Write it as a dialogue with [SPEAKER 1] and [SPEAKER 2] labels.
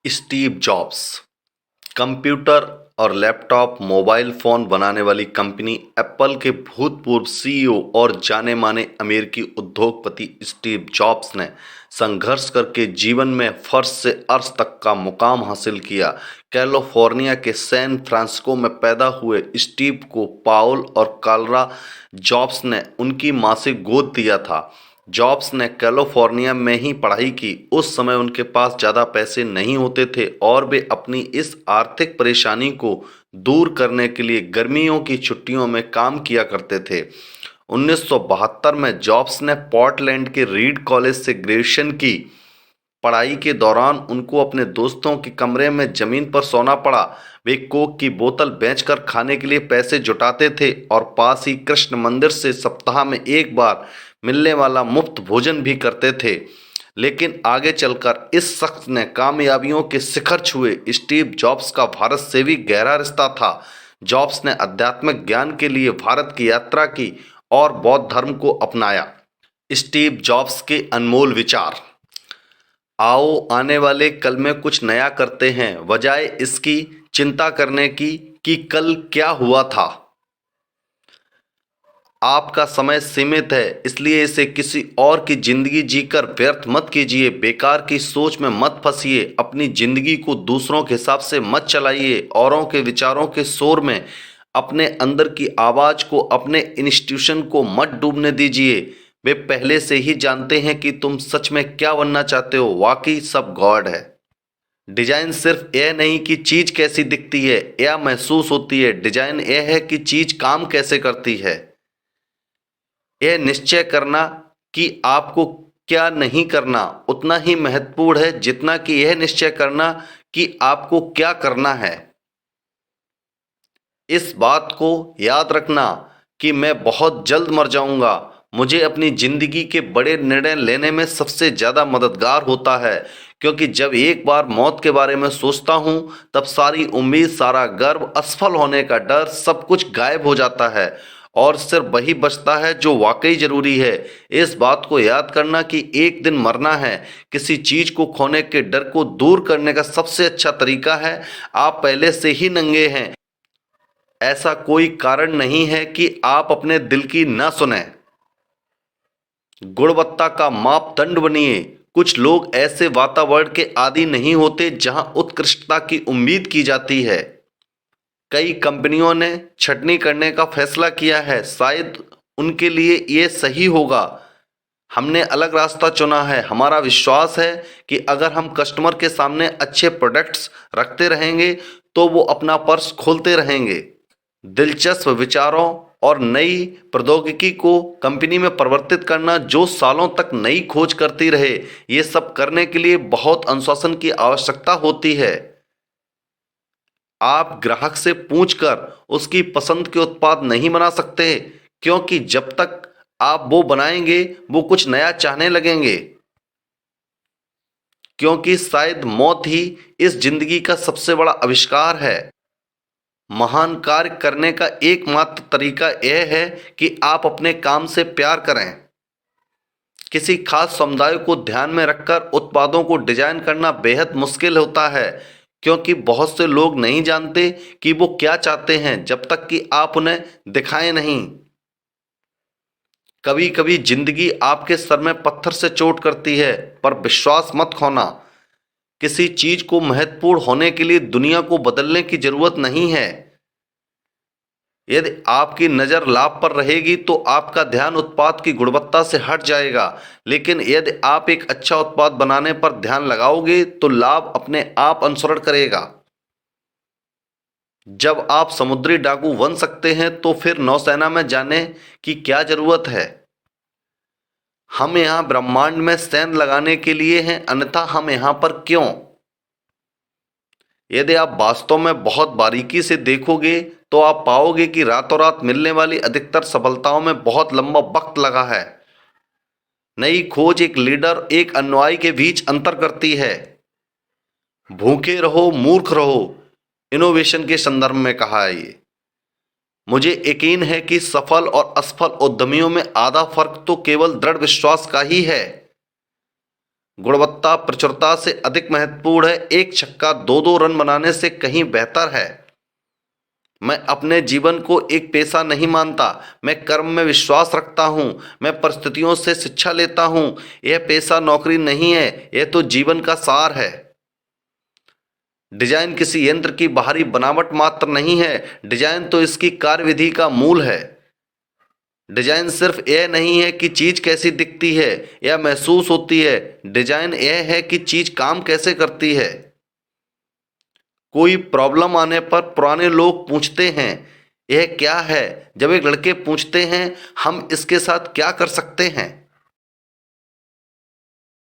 [SPEAKER 1] Steve jobs computer और laptop mobile phone बनाने वाली कंपनी एप्पल के भूतपूर्व सीईओ और जाने माने अमेरिकी उद्योगपति स्टीव जॉब्स ने संघर्ष करके जीवन में फर्श से अर्श तक का मुकाम हासिल किया। कैलिफोर्निया के सैन फ्रांसिस्को में पैदा हुए स्टीव को पाउल और कार्ला जॉब्स ने उनकी मां से गोद दिया था। जॉब्स ने कैलिफोर्निया में ही पढ़ाई की। उस समय उनके पास ज़्यादा पैसे नहीं होते थे और वे अपनी इस आर्थिक परेशानी को दूर करने के लिए गर्मियों की छुट्टियों में काम किया करते थे। 1972 में जॉब्स ने पोर्टलैंड के रीड कॉलेज से ग्रेजुएशन की। पढ़ाई के दौरान उनको अपने दोस्तों के कमरे में जमीन पर सोना पड़ा। वे कोक की बोतल बेचकर खाने के लिए पैसे जुटाते थे और पास ही कृष्ण मंदिर से सप्ताह में एक बार मिलने वाला मुफ्त भोजन भी करते थे। लेकिन आगे चलकर इस शख्स ने कामयाबियों के शिखर छुए। स्टीव जॉब्स का भारत से भी गहरा रिश्ता था। जॉब्स ने आध्यात्मिक ज्ञान के लिए भारत की यात्रा की और बौद्ध धर्म को अपनाया। स्टीव जॉब्स के अनमोल विचार। आओ आने वाले कल में कुछ नया करते हैं, बजाय इसकी चिंता करने की कि कल क्या हुआ था। आपका समय सीमित है, इसलिए इसे किसी और की जिंदगी जीकर व्यर्थ मत कीजिए। बेकार की सोच में मत फंसिए। अपनी जिंदगी को दूसरों के हिसाब से मत चलाइए। औरों के विचारों के शोर में अपने अंदर की आवाज को, अपने इंस्टीट्यूशन को मत डूबने दीजिए। वे पहले से ही जानते हैं कि तुम सच में क्या बनना चाहते हो। वाकई सब गॉड है। डिजाइन सिर्फ यह नहीं कि चीज कैसी दिखती है या महसूस होती है। डिजाइन यह है कि चीज काम कैसे करती है। यह निश्चय करना कि आपको क्या नहीं करना उतना ही महत्वपूर्ण है जितना कि यह निश्चय करना कि आपको क्या करना है। इस बात को याद रखना कि मैं बहुत जल्द मर जाऊंगा मुझे अपनी जिंदगी के बड़े निर्णय लेने में सबसे ज्यादा मददगार होता है, क्योंकि जब एक बार मौत के बारे में सोचता हूं तब सारी उम्मीद, सारा गर्व, असफल होने का डर, सब कुछ गायब हो जाता है और सिर्फ वही बचता है जो वाकई जरूरी है। इस बात को याद करना कि एक दिन मरना है। किसी चीज को खोने के डर को दूर करने का सबसे अच्छा तरीका है आप पहले से ही नंगे हैं। ऐसा कोई कारण नहीं है कि आप अपने दिल की ना सुने। गुणवत्ता का मापदंड बनिए। कुछ लोग ऐसे वातावरण के आदी नहीं होते जहां उत्कृष्टता की उम्मीद की जाती है। कई कंपनियों ने छटनी करने का फैसला किया है। शायद उनके लिए ये सही होगा। हमने अलग रास्ता चुना है। हमारा विश्वास है कि अगर हम कस्टमर के सामने अच्छे प्रोडक्ट्स रखते रहेंगे तो वो अपना पर्स खोलते रहेंगे। दिलचस्प विचारों और नई प्रौद्योगिकी को कंपनी में परिवर्तित करना जो सालों तक नई खोज करती रहे, ये सब करने के लिए बहुत अनुशासन की आवश्यकता होती है। आप ग्राहक से पूछकर उसकी पसंद के उत्पाद नहीं बना सकते, क्योंकि जब तक आप वो बनाएंगे वो कुछ नया चाहने लगेंगे। क्योंकि शायद मौत ही इस जिंदगी का सबसे बड़ा आविष्कार है। महान कार्य करने का एकमात्र तरीका यह है कि आप अपने काम से प्यार करें। किसी खास समुदाय को ध्यान में रखकर उत्पादों को डिजाइन करना बेहद मुश्किल होता है, क्योंकि बहुत से लोग नहीं जानते कि वो क्या चाहते हैं जब तक कि आप उन्हें दिखाएं नहीं। कभी कभी जिंदगी आपके सर में पत्थर से चोट करती है, पर विश्वास मत खोना। किसी चीज को महत्वपूर्ण होने के लिए दुनिया को बदलने की जरूरत नहीं है। यदि आपकी नज़र लाभ पर रहेगी तो आपका ध्यान उत्पाद की गुणवत्ता से हट जाएगा, लेकिन यदि आप एक अच्छा उत्पाद बनाने पर ध्यान लगाओगे तो लाभ अपने आप अनुसरण करेगा। जब आप समुद्री डाकू बन सकते हैं तो फिर नौसेना में जाने की क्या जरूरत है। हम यहाँ ब्रह्मांड में सैन लगाने के लिए हैं, अन्यथा हम यहाँ पर क्यों। यदि आप वास्तव में बहुत बारीकी से देखोगे तो आप पाओगे कि रातों रात मिलने वाली अधिकतर सफलताओं में बहुत लंबा वक्त लगा है। नई खोज एक लीडर एक अनुयायी के बीच अंतर करती है। भूखे रहो, मूर्ख रहो, इनोवेशन के संदर्भ में कहा है ये। मुझे यकीन है कि सफल और असफल उद्यमियों में आधा फर्क तो केवल दृढ़ विश्वास का ही है। गुणवत्ता प्रचुरता से अधिक महत्वपूर्ण है। एक छक्का दो दो रन बनाने से कहीं बेहतर है। मैं अपने जीवन को एक पेशा नहीं मानता, मैं कर्म में विश्वास रखता हूं। मैं परिस्थितियों से शिक्षा लेता हूं। यह पेशा नौकरी नहीं है, यह तो जीवन का सार है। डिजाइन किसी यंत्र की बाहरी बनावट मात्र नहीं है, डिजाइन तो इसकी कार्यविधि का मूल है। डिजाइन सिर्फ यह नहीं है कि चीज कैसी दिखती है या महसूस होती है, डिजाइन यह है कि चीज काम कैसे करती है। कोई प्रॉब्लम आने पर पुराने लोग पूछते हैं यह क्या है, जब एक लड़के पूछते हैं हम इसके साथ क्या कर सकते हैं।